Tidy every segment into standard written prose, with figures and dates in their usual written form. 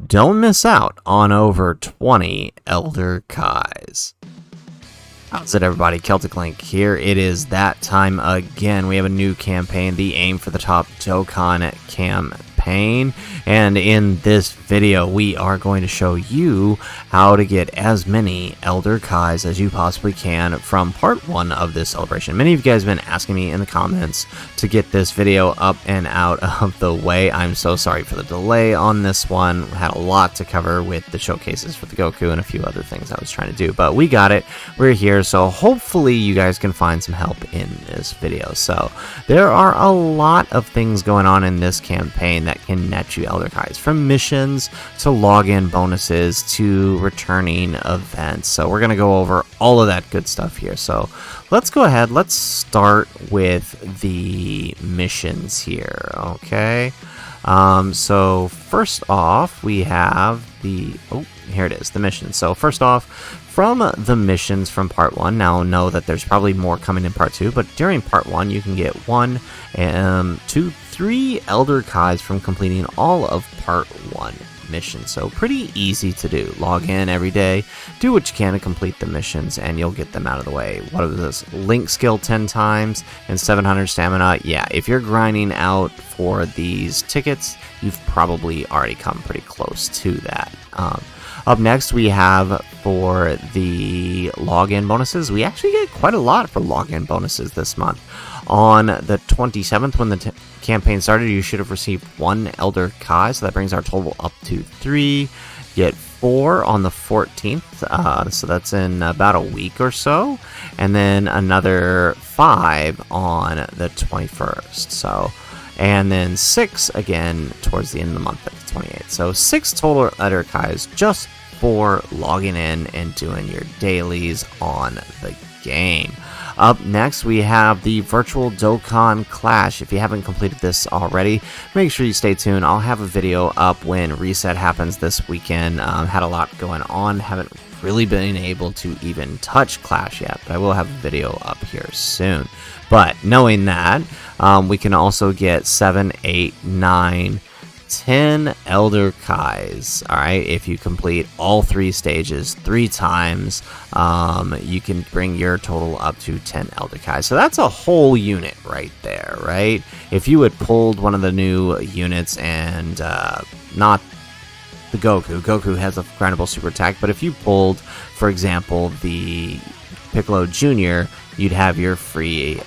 Don't miss out on over 20 Elder Kais. How's it, everybody? Celtic Link here. It is that time again. We have a new campaign, the Aim for the Top Dokkan campaign. And in this video, we are going to show you how to get as many Elder Kais as you possibly can from part 1 of this celebration. Many of you guys have been asking me in the comments to get this video up and out of the way. I'm so sorry for the delay on this one. We had a lot to cover with the showcases for the Goku and a few other things I was trying to do, but we got it. We're here, so hopefully you guys can find some help in this video. So there are a lot of things going on in this campaign that can net you Elder Kais, from missions to login bonuses to returning events. So we're going to go over all of that good stuff here. So let's go ahead. Let's start with the missions here. Okay. So first off, we have the, here it is, the mission. So first off, from the missions from part 1, now know that there's probably more coming in part 2, but during part 1 you can get 1, 2, 3 Elder Kais from completing all of part 1 missions. So pretty easy to do. Log in every day, do what you can to complete the missions, and you'll get them out of the way. What is this? Link skill 10 times and 700 stamina. Yeah, if you're grinding out for these tickets, you've probably already come pretty close to that. Up next, we have for the login bonuses. We actually get quite a lot for login bonuses this month. On the 27th, when the campaign started, you should have received 1 Elder Kai, so that brings our total up to 3. Get 4 on the 14th, so that's in about a week or so, and then another 5 on the 21st. So, and then 6 again towards the end of the month at the 28th. So 6 total Elder Kais just for logging in and doing your dailies on the game. Up next, we have the Virtual Dokkan Clash. If you haven't completed this already, make sure you stay tuned. I'll have a video up when reset happens this weekend. Had a lot going on. Haven't really been able to even touch Clash yet, but I will have a video up here soon. But knowing that, we can also get 7, 8, 9, 10 Elder Kais. Alright, if you complete all 3 stages 3 times, you can bring your total up to 10 Elder Kais. So that's a whole unit right there, right? If you had pulled one of the new units and not the Goku has a grindable super attack, but if you pulled, for example, the Piccolo Jr., you'd have your free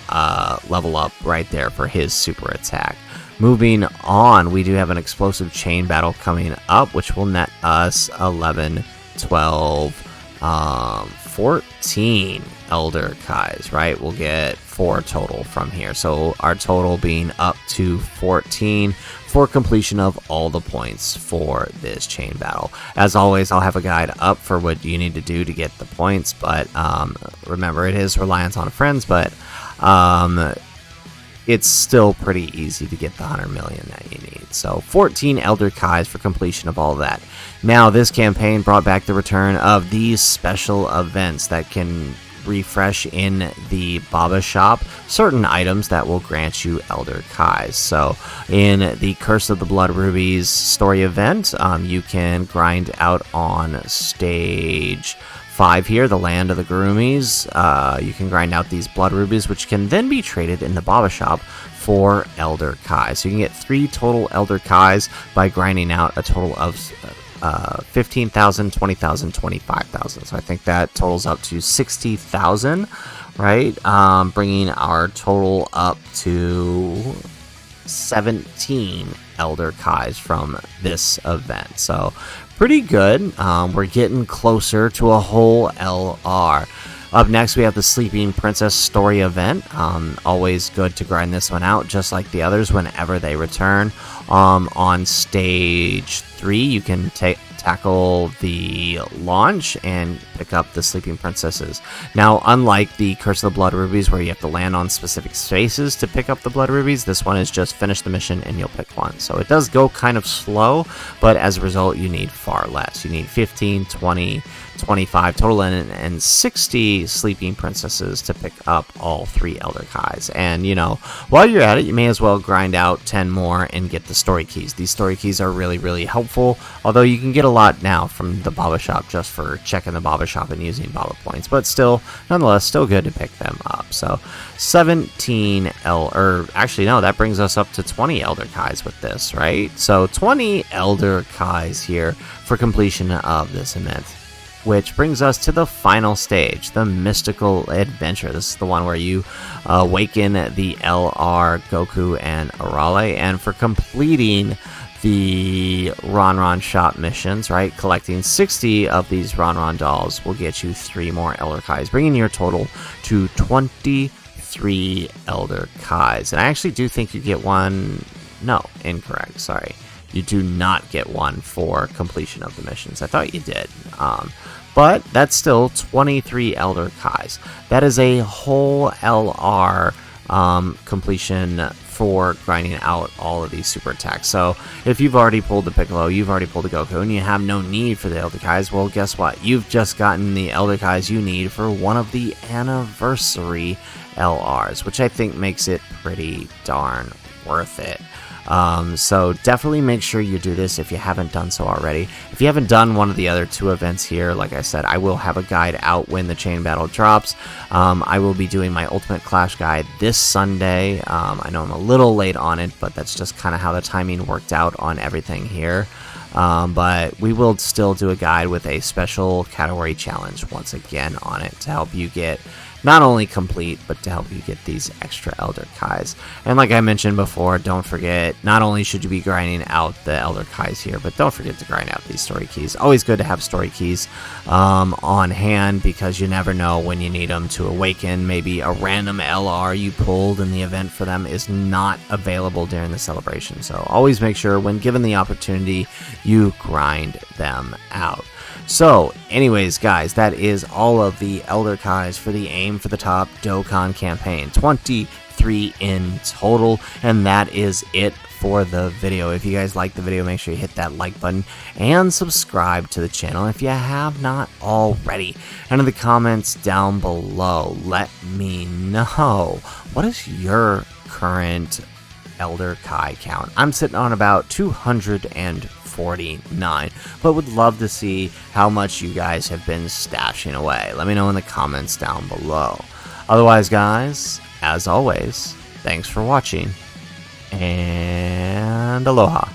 level up right there for his super attack. Moving on, we do have an explosive chain battle coming up, which will net us 11, 12, 14 Elder Kais, right? We'll get 4 total from here. So our total being up to 14 for completion of all the points for this chain battle. As always, I'll have a guide up for what you need to do to get the points, but remember, it is reliant on friends, but it's still pretty easy to get the 100 million that you need. So 14 Elder Kais for completion of all that. Now, this campaign brought back the return of these special events that can refresh in the Baba shop certain items that will grant you Elder Kais. So in the Curse of the Blood Rubies story event, you can grind out on stage 5 here, the Land of the Gurumis. You can grind out these Blood Rubies, which can then be traded in the Baba shop for Elder Kais. So you can get 3 total Elder Kais by grinding out a total of 15,000, 20,000, 25,000. So I think that totals up to 60,000, right? Bringing our total up to 17 Elder Kais from this event. So pretty good. We're getting closer to a whole LR. Up next, we have the Sleeping Princess story event. Always good to grind this one out, just like the others, whenever they return. On stage 3, you can tackle the launch and pick up the Sleeping Princesses. Now, unlike the Curse of the Blood Rubies, where you have to land on specific spaces to pick up the Blood Rubies, this one is just finish the mission and you'll pick one. So it does go kind of slow, but as a result, you need far less. You need 15, 20, 25 total and 60 Sleeping Princesses to pick up all 3 Elder Kais. And, you know, while you're at it, you may as well grind out 10 more and get the story keys. These story keys are really, really helpful helpful, although you can get a lot now from the Baba Shop just for checking the Baba Shop and using Baba points, but still, nonetheless, still good to pick them up. So 17 actually no, that brings us up to 20 Elder Kais with this, right? So 20 Elder Kais here for completion of this event. Which brings us to the final stage, the Mystical Adventure. This is the one where you awaken the LR, Goku, and Arale. And for completing the Ron Shop missions, right, collecting 60 of these Ron dolls will get you 3 more Elder Kais, bringing your total to 23 Elder Kais. And I actually do think you get one. No, incorrect. Sorry. You do not get one for completion of the missions. I thought you did. But that's still 23 Elder Kais. That is a whole LR completion for grinding out all of these super attacks. So if you've already pulled the Piccolo, you've already pulled the Goku, and you have no need for the Elder Kais, well, guess what? You've just gotten the Elder Kais you need for one of the anniversary LRs, which I think makes it pretty darn worth it. So definitely make sure you do this if you haven't done so already. If you haven't done one of the other 2 events here, like I said, I will have a guide out when the chain battle drops. I will be doing my Ultimate Clash guide this Sunday. I know I'm a little late on it, but that's just kind of how the timing worked out on everything here. But we will still do a guide with a special category challenge once again on it to help you get not only complete, but to help you get these extra Elder Kais. And like I mentioned before, don't forget, not only should you be grinding out the Elder Kais here, but don't forget to grind out these story keys. Always good to have story keys on hand, because you never know when you need them to awaken. Maybe a random LR you pulled in the event for them is not available during the celebration. So always make sure when given the opportunity, you grind them out. So, anyways, guys, that is all of the Elder Kais for the Aim for the Top Dokkan campaign. 23 in total, and that is it for the video. If you guys like the video, make sure you hit that like button and subscribe to the channel if you have not already. And in the comments down below, let me know, what is your current Elder Kai count? I'm sitting on about 249, but would love to see how much you guys have been stashing away. Let me know in the comments down below. Otherwise, guys, as always, thanks for watching, and aloha.